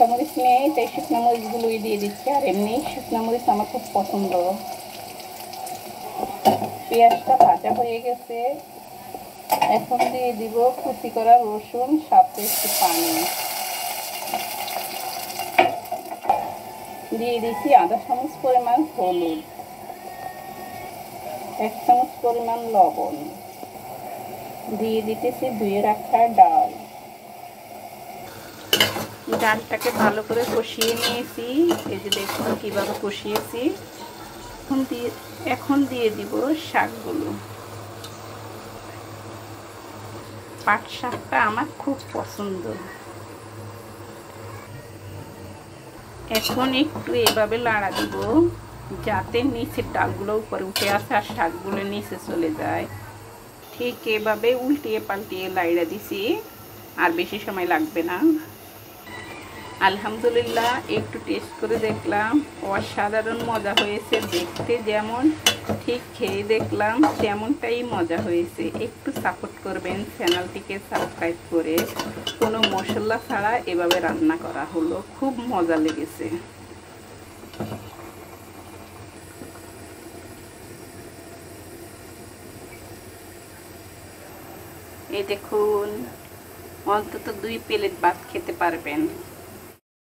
কাঁচামরিচ নেই, তাই শুকনো মরিচগুলোই দিয়ে দিচ্ছি। আর এমনি শুকনো মরিচ আমার খুব পছন্দ। পেঁয়াজটা ভাজা হয়ে গেছে, এখন দিয়ে দিব কুচি করা রসুন, সাথে একটু পানি দিয়ে দিচ্ছি। আধা চামচ পরিমাণ হলুদ, 1 চামচ পরিমাণ লবণ দিয়ে দিতেছি। ধুয়ে রাখা ডাল, ডালটাকে ভালো করে কষিয়ে নিয়েছি। এই যে দেখুন কিভাবে কষিয়েছি। এখন দিয়ে দিব শাকগুলো। পাট শাকটা আমার খুব পছন্দ। এখন একটু এভাবে লাড়া দিব যাতে নিচের ডালগুলো উপরে উঠে আসে আর শাকগুলো নিচে চলে যায়। ঠিক এভাবে উল্টিয়ে পাল্টিয়ে লাইড়া দিছি, আর বেশি সময় লাগবে না। আলহামদুলিল্লাহ, একটু টেস্ট করে দেখলাম, অসাধারণ মজা হয়েছে। দেখতে যেমন, ঠিক খেয়ে দেখলাম তেমনটাই মজা হয়েছে। একটু সাপোর্ট করবেন, চ্যানেলটিকে সাবস্ক্রাইব করে। কোনো মশলা ছাড়া এভাবে রান্না করা হলো, খুব মজা লেগেছে। এই দেখুন, অন্তত 2 প্লেট ভাত খেতে পারবেন।